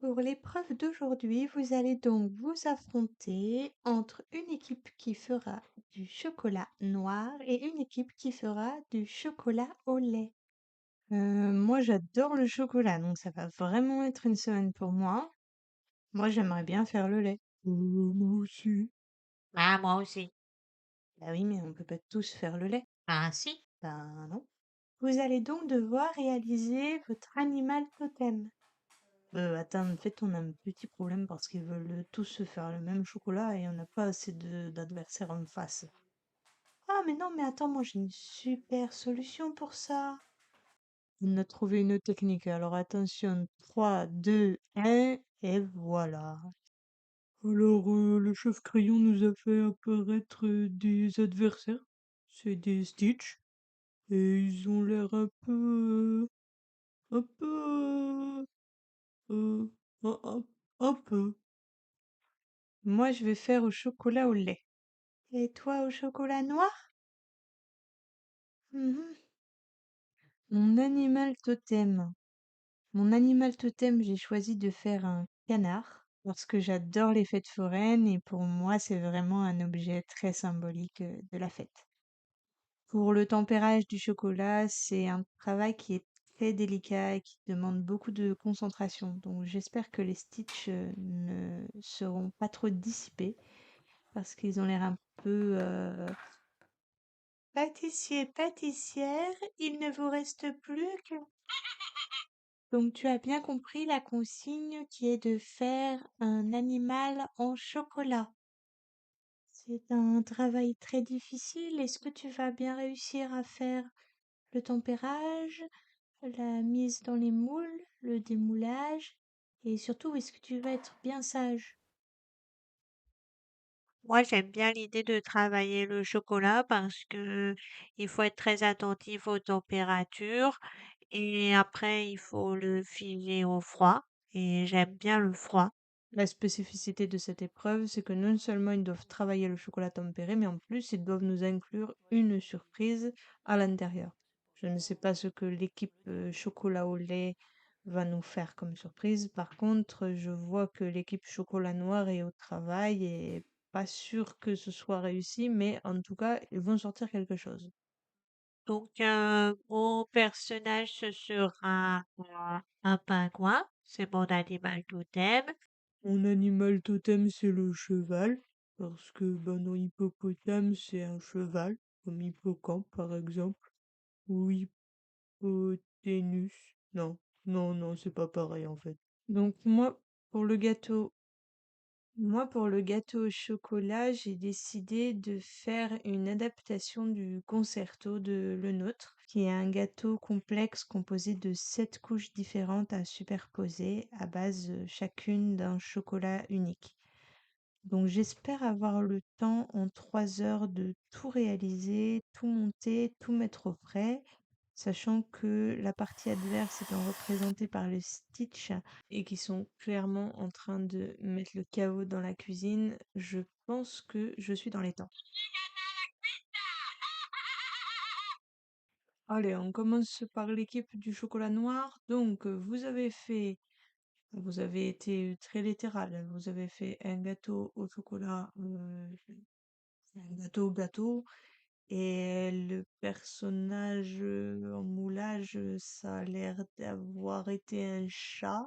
Pour l'épreuve d'aujourd'hui, vous allez donc vous affronter entre une équipe qui fera du chocolat noir et une équipe qui fera du chocolat au lait. Moi j'adore le chocolat, donc ça va vraiment être une semaine pour moi. Moi j'aimerais bien faire le lait. Moi aussi. Ah, moi aussi. Bah oui, mais on peut pas tous faire le lait. Ah si. Ben non. Vous allez donc devoir réaliser votre animal totem. Attends, en fait, on a un petit problème parce qu'ils veulent tous se faire le même chocolat et on n'a pas assez d'adversaires en face. Ah, mais non, mais attends, moi j'ai une super solution pour ça. On a trouvé une technique, alors attention, 3, 2, 1, et voilà. Alors, le chef crayon nous a fait apparaître des adversaires. C'est des Stitch. Et ils ont l'air un peu, un, un- un peu. Moi, je vais faire au chocolat au lait. Et toi au chocolat noir? Mhm. Mon animal totem. Mon animal totem, j'ai choisi de faire un canard parce que j'adore les fêtes foraines et pour moi, c'est vraiment un objet très symbolique de la fête. Pour le tempérage du chocolat, c'est un travail qui est très délicat et qui demande beaucoup de concentration. Donc j'espère que les stitches ne seront pas trop dissipés parce qu'ils ont l'air un peu pâtissier, pâtissière, il ne vous reste plus que... Donc tu as bien compris la consigne qui est de faire un animal en chocolat. C'est un travail très difficile. Est-ce que tu vas bien réussir à faire le tempérage, la mise dans les moules, le démoulage et surtout est-ce que tu vas être bien sage? Moi, j'aime bien l'idée de travailler le chocolat parce que il faut être très attentif aux températures et après, il faut le filer au froid et j'aime bien le froid. La spécificité de cette épreuve, c'est que non seulement ils doivent travailler le chocolat tempéré, mais en plus ils doivent nous inclure une surprise à l'intérieur. Je ne sais pas ce que l'équipe chocolat au lait va nous faire comme surprise. Par contre, je vois que l'équipe chocolat noir est au travail et pas sûr que ce soit réussi, mais en tout cas, ils vont sortir quelque chose. Donc, mon personnage, ce sera un pingouin. C'est mon animal totem. Mon animal totem, c'est le cheval, parce que ben, dans hippopotame, c'est un cheval, comme hippocampe par exemple, ou hypoténus. Non, non, non, c'est pas pareil en fait. Donc pour le gâteau, moi, pour le gâteau au chocolat, j'ai décidé de faire une adaptation du concerto de Le Nôtre, qui est un gâteau complexe composé de 7 couches différentes à superposer à base chacune d'un chocolat unique. Donc j'espère avoir le temps en 3 heures de tout réaliser, tout monter, tout mettre au frais, sachant que la partie adverse étant représentée par les Stitch et qui sont clairement en train de mettre le chaos dans la cuisine, je pense que je suis dans les temps. Allez, on commence par l'équipe du chocolat noir. Donc vous avez été très littéral, vous avez fait un gâteau au chocolat, un gâteau au gâteau. Et le personnage en moulage, ça a l'air d'avoir été un chat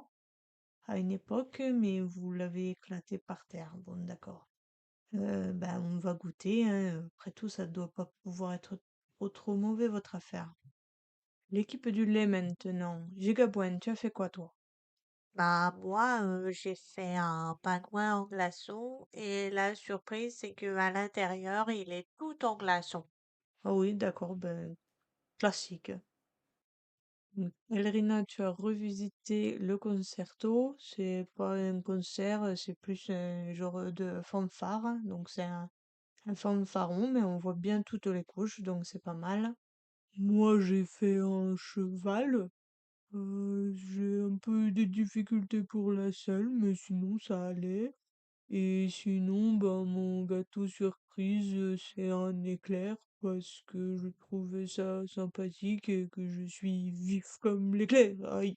à une époque, mais vous l'avez éclaté par terre. Bon, d'accord. Ben, on va goûter, hein. Après tout, ça doit pas pouvoir être trop mauvais votre affaire. L'équipe du lait maintenant. Gigaboine, tu as fait quoi toi? Bah, moi, j'ai fait un pingouin en glaçon et la surprise, c'est que à l'intérieur, il est tout en glaçon. Ah oui, d'accord, ben classique. Elrina, tu as revisité le concerto. C'est pas un concert, c'est plus un genre de fanfare, hein. Donc c'est un fanfaron, mais on voit bien toutes les couches, donc c'est pas mal. Moi, j'ai fait un cheval. J'ai un peu des difficultés pour la selle, mais sinon ça allait. Et sinon, ben, mon gâteau surprise, c'est un éclair parce que je trouvais ça sympathique et que je suis vif comme l'éclair. Aïe.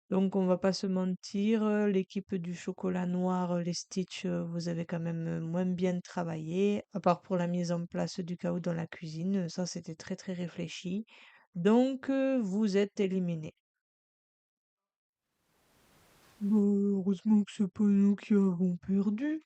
Donc on va pas se mentir, l'équipe du chocolat noir, les Stitch, vous avez quand même, moins bien travaillé, à part pour la mise en place du chaos dans la cuisine, ça c'était très, très réfléchi. Donc vous êtes éliminés. Bah, heureusement que c'est pas nous qui avons perdu.